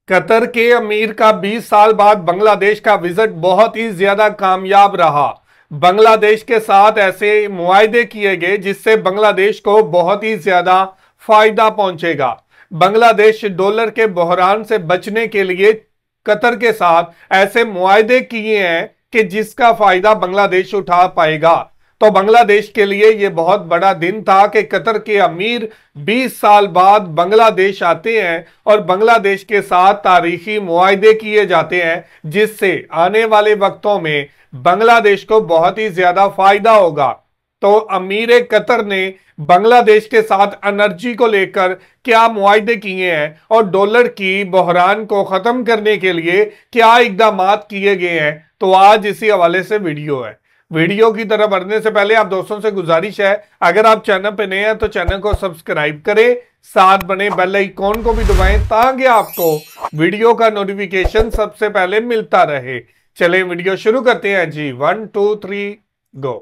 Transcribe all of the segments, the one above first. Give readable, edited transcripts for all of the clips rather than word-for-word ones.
Qatar के अमीर का 20 साल बाद बांग्लादेश का विजिट बहुत ही ज्यादा कामयाब रहा। बांग्लादेश के साथ ऐसे मुआहदे किए गए जिससे बांग्लादेश को बहुत ही ज्यादा फायदा पहुंचेगा। बांग्लादेश डॉलर के बहरान से बचने के लिए कतर के साथ ऐसे मुआहदे किए हैं कि जिसका फायदा बांग्लादेश उठा पाएगा। तो बांग्लादेश के लिए यह बहुत बड़ा दिन था कि कतर के अमीर 20 साल बाद बांग्लादेश आते हैं और बांग्लादेश के साथ तारीखी मुआहदे किए जाते हैं जिससे आने वाले वक्तों में बांग्लादेश को बहुत ही ज्यादा फायदा होगा। तो अमीर कतर ने बांग्लादेश के साथ एनर्जी को लेकर क्या मुआहदे किए हैं और डॉलर की बहरान को खत्म करने के लिए क्या इकदाम किए गए हैं, तो आज इसी हवाले से वीडियो है। वीडियो की तरफ बढ़ने से पहले आप दोस्तों से गुजारिश है, अगर आप चैनल पे नए हैं तो चैनल को सब्सक्राइब करें, साथ बने बेल आइकॉन को भी दबाएं ताकि आपको वीडियो का नोटिफिकेशन सबसे पहले मिलता रहे। चलें वीडियो शुरू करते हैं जी। 1 2 3 गो।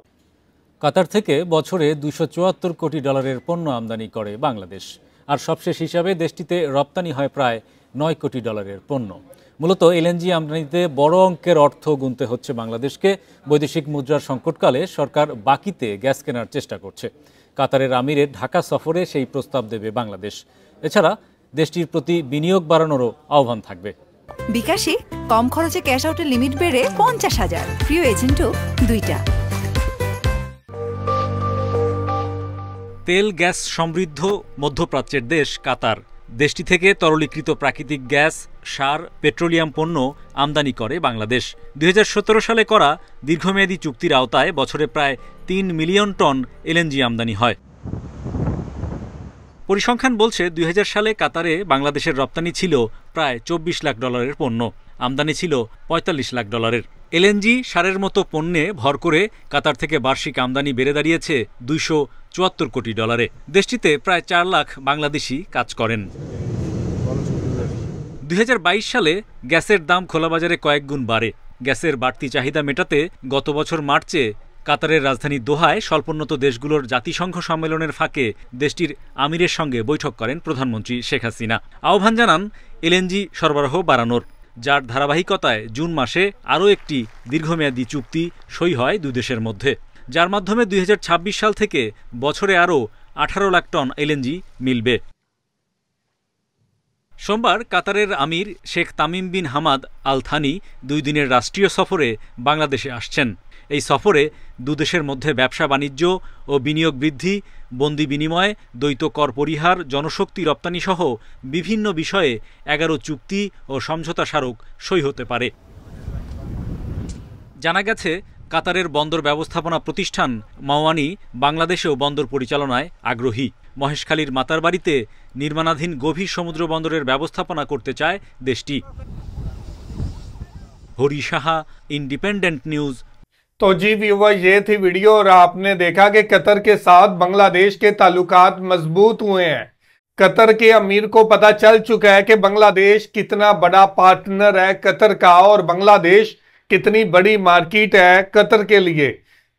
কাতার থেকে বছরে 274 কোটি ডলারের পণ্য আমদানি করে বাংলাদেশ, আর সবশেষ হিসাবে দেশটিতে রপ্তানি হয় প্রায় 9 কোটি ডলারের পণ্য। মূলত এলএনজি আমদানিতে বড় অঙ্কের অর্থ গুনতে হচ্ছে বাংলাদেশকে। বৈদেশিক মুদ্রার সংকটকালে সরকার বাকিতে গ্যাস কেনার চেষ্টা করছে। কাতারের আমিরের ঢাকা সফরে সেই প্রস্তাব দেবে বাংলাদেশ। এছাড়া দেশটির প্রতি বিনিয়োগ বাড়ানোরও আহ্বান থাকবে। বিকাশে কম খরচে ক্যাশ আউটের লিমিট বেড়ে 50,000, প্রিয় এজেন্টও 2টা। তেল গ্যাস সমৃদ্ধ মধ্যপ্রাচ্যের দেশ কাতার। দেশটি থেকে তরলীকৃত প্রাকৃতিক গ্যাস, সার, পেট্রোলিয়াম পণ্য আমদানি করে বাংলাদেশ। 2017 সালে করা দীর্ঘমেয়াদী চুক্তির আওতায় বছরে প্রায় 3 মিলিয়ন টন এলএনজি আমদানি হয়। পরিসংখ্যান বলছে 2000 সালে কাতারে বাংলাদেশের রপ্তানি ছিল প্রায় 24 লাখ ডলারের পণ্য, আমদানি ছিল 45 লাখ ডলারের। এলএনজি সারের মতো পণ্যে ভর করে কাতার থেকে বার্ষিক আমদানি বেড়ে দাঁড়িয়েছে 274 কোটি ডলারে। দেশটিতে প্রায় 4 লাখ বাংলাদেশি কাজ করেন। 2022 সালে গ্যাসের দাম খোলাবাজারে কয়েক গুণ বাড়ে। গ্যাসের বাড়তি চাহিদা মেটাতে গত বছর মার্চে কাতারের রাজধানী দোহায় স্বল্পোন্নত দেশগুলোর জাতিসংঘ সম্মেলনের ফাঁকে দেশটির আমিরের সঙ্গে বৈঠক করেন প্রধানমন্ত্রী শেখ হাসিনা। আহ্বান জানান এলএনজি সরবরাহ বাড়ানোর, যার ধারাবাহিকতায় জুন মাসে আরও একটি দীর্ঘমেয়াদী চুক্তি সই হয় দুই দেশের মধ্যে, যার মাধ্যমে 2026 সাল থেকে বছরে আরও 18 লাখ টন এলএনজি মিলবে। সোমবার কাতারের আমির Sheikh Tamim bin Hamad Al Thani 2 দিনের রাষ্ট্রীয় সফরে বাংলাদেশে আসছেন। এই সফরে দুদেশের মধ্যে ব্যবসা বাণিজ্য ও বিনিয়োগ বৃদ্ধি, বন্দি বিনিময়, দ্বৈত কর পরিহার, জনশক্তি রপ্তানি সহ বিভিন্ন বিষয়ে 11 চুক্তি ও সমঝোতা স্মারক সই হতে পারে। জানা গেছে কাতারের বন্দর ব্যবস্থাপনা প্রতিষ্ঠান মাওয়ানি বাংলাদেশেও বন্দর পরিচালনায় আগ্রহী। মহেশখালীর মাতারবাড়িতে নির্মাণাধীন গভীর সমুদ্র বন্দরের ব্যবস্থাপনা করতে চায় দেশটি। Hari Saha, independent news. तो जी व्यूअर, ये थी वीडियो और आपने देखा कि कतर के साथ बांग्लादेश के ताल्लुकात मजबूत हुए हैं। कतर के अमीर को पता चल चुका है कि बांग्लादेश कितना बड़ा पार्टनर है कतर का और बांग्लादेश कितनी बड़ी मार्केट है कतर के लिए।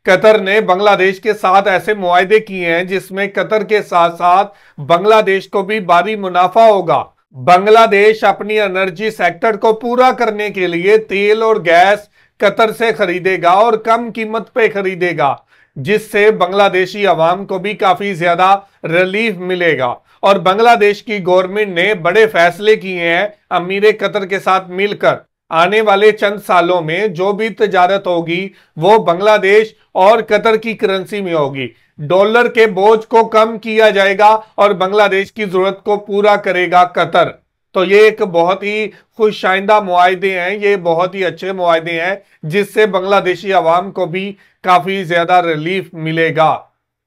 कतर ने बांग्लादेश के साथ ऐसे मुआहदे किए हैं जिसमें कतर के साथ साथ बांग्लादेश को भी भारी मुनाफा होगा। बांग्लादेश अपनी एनर्जी सेक्टर को पूरा करने के लिए तेल और गैस कतर से खरीदेगा और कम कीमत पे खरीदेगा, जिससे बांग्लादेशी अवाम को भी काफी ज्यादा रिलीफ मिलेगा। और बांग्लादेश की गवर्नमेंट ने बड़े फैसले किए हैं अमीर कतर के साथ मिलकर। आने वाले चंद सालों में जो भी तजारत होगी वो बांग्लादेश और कतर की करेंसी में होगी। डॉलर के बोझ को कम किया जाएगा और बांग्लादेश की जरूरत को पूरा करेगा कतर। तो ये एक बहुत ही खुशाइंदा मुआहदे हैं, ये बहुत ही अच्छे मुआहदे हैं जिससे बांग्लादेशी अवाम को भी काफी ज्यादा रिलीफ मिलेगा।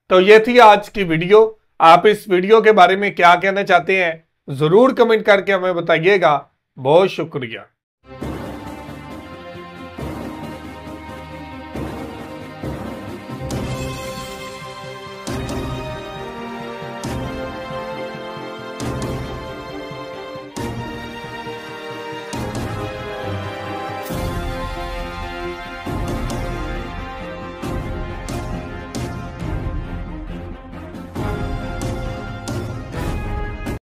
तो ये थी आज की वीडियो। आप इस वीडियो के बारे में क्या कहना चाहते हैं जरूर कमेंट करके हमें बताइएगा। बहुत शुक्रिया।